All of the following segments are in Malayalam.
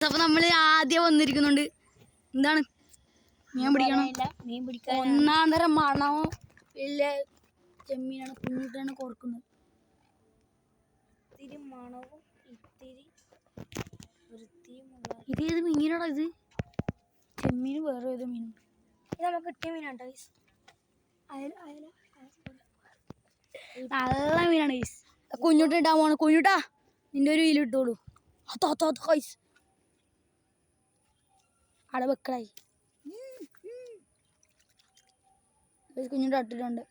അപ്പൊ നമ്മള് ആദ്യം വന്നിരിക്കുന്നുണ്ട്. എന്താണ് മീൻ പിടിക്കണം. ഒന്നാം തരം മണവും വലിയ ചെമ്മീനാണ്. കുഞ്ഞിട്ടാണ് കൊടുക്കുന്നത്. ഇത്തിരി മണവും ഇത്തിരി വൃത്തിയുമുള്ള ഇതേത് മീനാടാ ഇത്? ചെമ്മീന് വേറെ ഏതോ മീൻ. ഇത് നമുക്ക് കിട്ടിയ മീനാട്ടോ. നല്ല മീനാണ്. കുഞ്ഞുട്ട ഇട്ടാൻ പോണ. കുഞ്ഞുട്ടാ നിന്റെ ഒരു വീല് ഇട്ടോളൂ. അവിടെ വെക്കടായി. കുഞ്ഞിട്ട് ഇട്ടിട്ടുണ്ട്.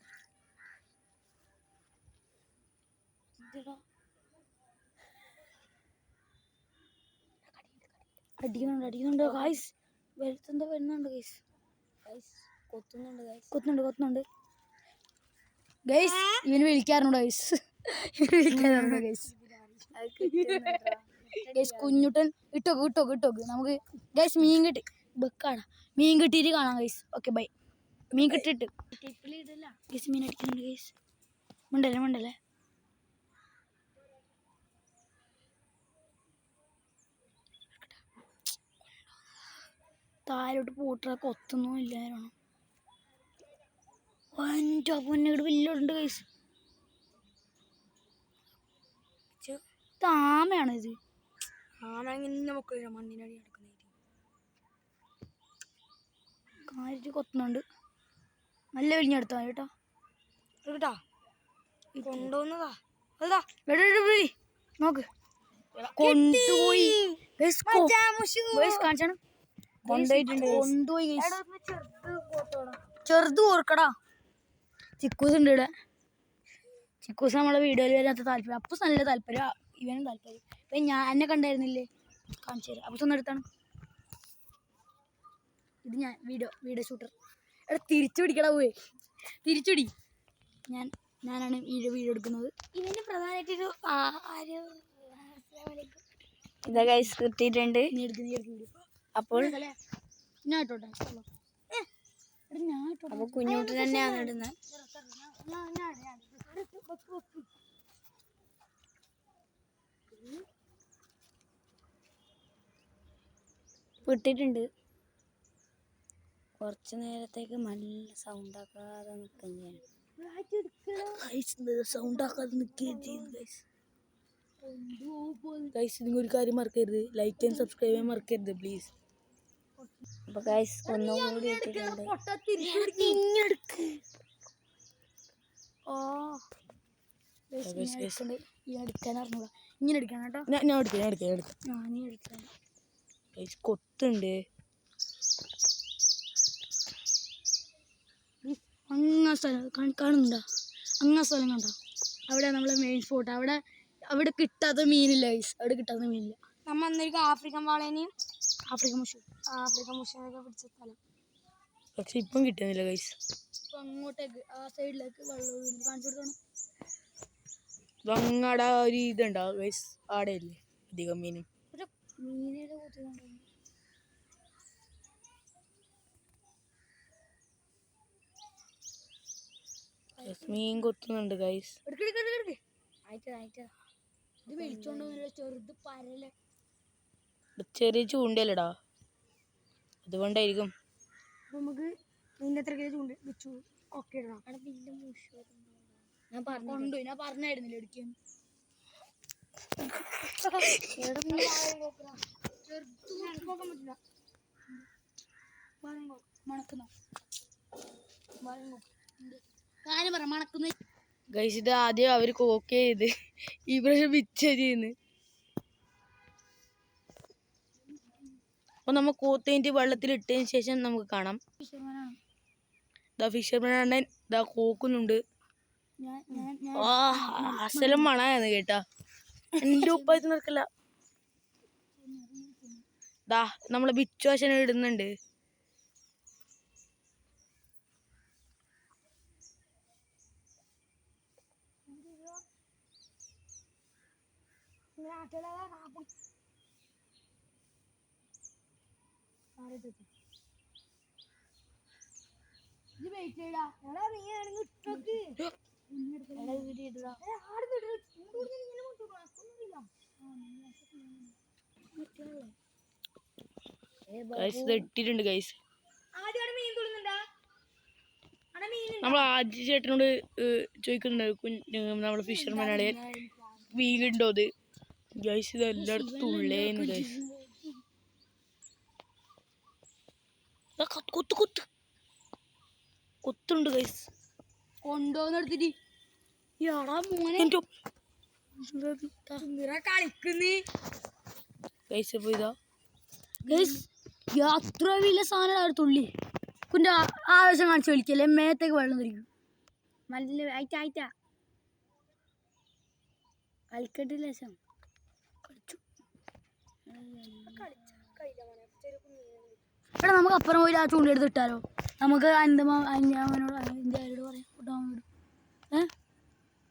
അടിക്കുന്നുണ്ട് ഗൈസ്. വെളുത്തെന്താ വരുന്നുണ്ട് ഗൈസ്. കൊത്തുന്നുണ്ട് ഗൈസ്. ഇവന് വിളിക്കാറുണ്ടോ ഗൈസ്? ഗൈസ് കുഞ്ഞുട്ടൻ ഇട്ടോക്ക്. നമുക്ക് ഗൈസ് മീൻ കിട്ടി. വെക്കാടാ. മീൻ കിട്ടിയിട്ട് കാണാം ഗൈസ്. Okay bye. മീൻ കിട്ടിയിട്ട് ഗൈസ് മീൻ അടിക്കുന്നുണ്ട് ഗൈസ്. മണ്ടല്ലേ താഴോട്ട് പൂട്ട കൊത്തൊന്നും ഇല്ലായിരുന്നു. എൻ്റെ പൊന്നോട് വലിയുണ്ട് ഗൈസ്. ആമയാണ് ഇത്. ആമ ഇങ്ങനെ മക്കളില്ല. മണ്ണിനടി നടക്കുന്ന കാര്യത്തിൽ കൊത്തുന്നുണ്ട്. നല്ല വലിഞ്ഞെടുത്താ കേട്ടോ. കൊണ്ടുവന്നതാ. നോക്ക് കൊണ്ടുപോയി. കൊണ്ടുപോയി ചെറുത് ഓർക്കടാ. ചിക്കൂസ് ഉണ്ട് ഇവിടെ. ചിക്കൂസ് നമ്മളെ വീഡിയോയിൽ വരാത്ത താല്പര്യം. അപ്പൂസ് നല്ല താല്പര്യം. ഇവനും താല്പര്യം. ഇപ്പം ഞാൻ എന്നെ കണ്ടായിരുന്നില്ലേ? കാണിച്ചു തരാം. അപ്പൂസ് ഒന്ന് എടുത്താണ്. ഇത് ഞാൻ വീഡിയോ ഷൂട്ടർ. എടാ തിരിച്ചു പിടിക്കടാ. പോയി തിരിച്ചു പിടി. ഞാനാണ് വീഡിയോ എടുക്കുന്നത്. ഇതിന് പ്രധാനമായിട്ടൊരു ഇതാ ഗൈസ് കിട്ടിയിട്ടുണ്ട്. അപ്പോൾ അപ്പൊ കുഞ്ഞൂട്ട് തന്നെയാണ് ഇടുന്നത്. വിട്ടിട്ടുണ്ട്. കുറച്ചു നേരത്തേക്ക് നല്ല സൗണ്ട് ആക്കാതെ നിൽക്കുകയാണ്. സൗണ്ട് ആക്കാതെ നിൽക്കുകയും ചെയ്യുന്നു ഗൈസ്. നിങ്ങൾ ഒരു കാര്യം മറക്കരുത്. ലൈക്ക് ആൻഡ് സബ്സ്ക്രൈബ് ചെയ്യാൻ മറക്കരുത് പ്ലീസ്. അപ്പൊ ഗൈസ് ഒന്നുകൂടി ഇട്ടിട്ടുണ്ട്. കൊത്തുണ്ട്. അങ്ങ സ്ഥലം കാണുന്നുണ്ടോ? അങ്ങ സ്ഥലം കണ്ടോ? അവിടെ നമ്മളെ മെയിൻ സ്പോട്ട്. അവിടെ കിട്ടാത്ത മീനില്ല ഗൈസ്. അവിടെ കിട്ടാത്ത മീനില്ല. നമ്മ അന്നേരം ആഫ്രിക്കൻ വാളേനെയും ആഫ്രിക്കൻ മുഷയൊക്കെ പിടിച്ച സ്ഥലം. പക്ഷെ ഇപ്പം കിട്ടുന്നില്ല ഗൈസ്. ഇപ്പൊ അങ്ങോട്ടേക്ക് ആ സൈഡിലേക്ക് വെള്ളം കാണിച്ചു കൊടുക്കണം. അങ്ങടെ ഒരു ഇതുണ്ടാവും ഗൈസ്. ആടെ ഇല്ലേ അധികം മീനും. മീനയുടെ കൊത്തുന്നുണ്ട്. മീൻ കൊത്തുന്നുണ്ട് ഗൈസ്. ഇത് വിളിച്ചോണ്ടോന്നില്ല. ചെറുത് പരല. ചെറിയ ചൂണ്ടല്ലടാ, അതുകൊണ്ടായിരിക്കും. നമുക്ക് നിന്റെ എത്ര കിലോ ചൂണ്ട വെച്ചു? ഓക്കെ ഞാൻ പറഞ്ഞായിരുന്നില്ല എടുക്കാൻ. മണക്കുന്ന ഗൈസ്. ഇത് ആദ്യം അവർ കോക്ക് ചെയ്ത് ഈ പ്രാവശ്യം വിച്ച ചെയ്യുന്നു. അപ്പൊ നമ്മ കോത്തേൻ്റെ വെള്ളത്തിൽ ഇട്ടതിന് ശേഷം നമുക്ക് കാണാം. ഫിഷർമാൻ അണ്ണൻ ഇതാ കോക്കുന്നുണ്ട്. അസലും മണാന്ന് കേട്ടാ. എന്റെ ഉപ്പായിട്ട് നിൽക്കില്ല. ദാ നമ്മളെ ബിച്ചുവാശന ഇടുന്നുണ്ട്. ഗൈസ് ഇത് ഇട്ടിട്ടുണ്ട് ഗൈസ്. നമ്മൾ ആദ്യ ചേട്ടനോട് ചോദിക്കുന്നുണ്ട് നമ്മളെ ഫിഷർമാനാണ് വീലുണ്ടോ അത്. ഗൈസ് ഇത് എല്ലായിടത്തും ഉള്ളേന്ന് ഗൈസ്. കൊത്തുണ്ട് ഗൈസ്. കൊണ്ടോന്നെടുത്തിട്ട് കളിക്കുന്നേ ഗൈസ്. ഇപ്പൊ ഇതാ അത്ര വലിയ സാധനം തുള്ളി കുന്റെ ആവശ്യം കാണിച്ചു വലിക്കല്ലേ മേത്തേക്ക് വെള്ളം തിരിക്കും. നല്ല ആയിട്ടാ കളിക്കട്ടില്ല ശം എടാ നമുക്ക് അപ്പുറം പോയി ആ ചൂണ്ടെടുത്ത് ഇട്ടാലോ. നമുക്ക് അന്തമാവനോട് പറയാം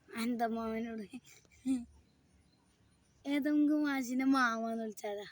അന്തമാവനോട് ഏതെങ്കിലും മാഷിന്റെ മാമാന്ന് വിളിച്ചാലാ.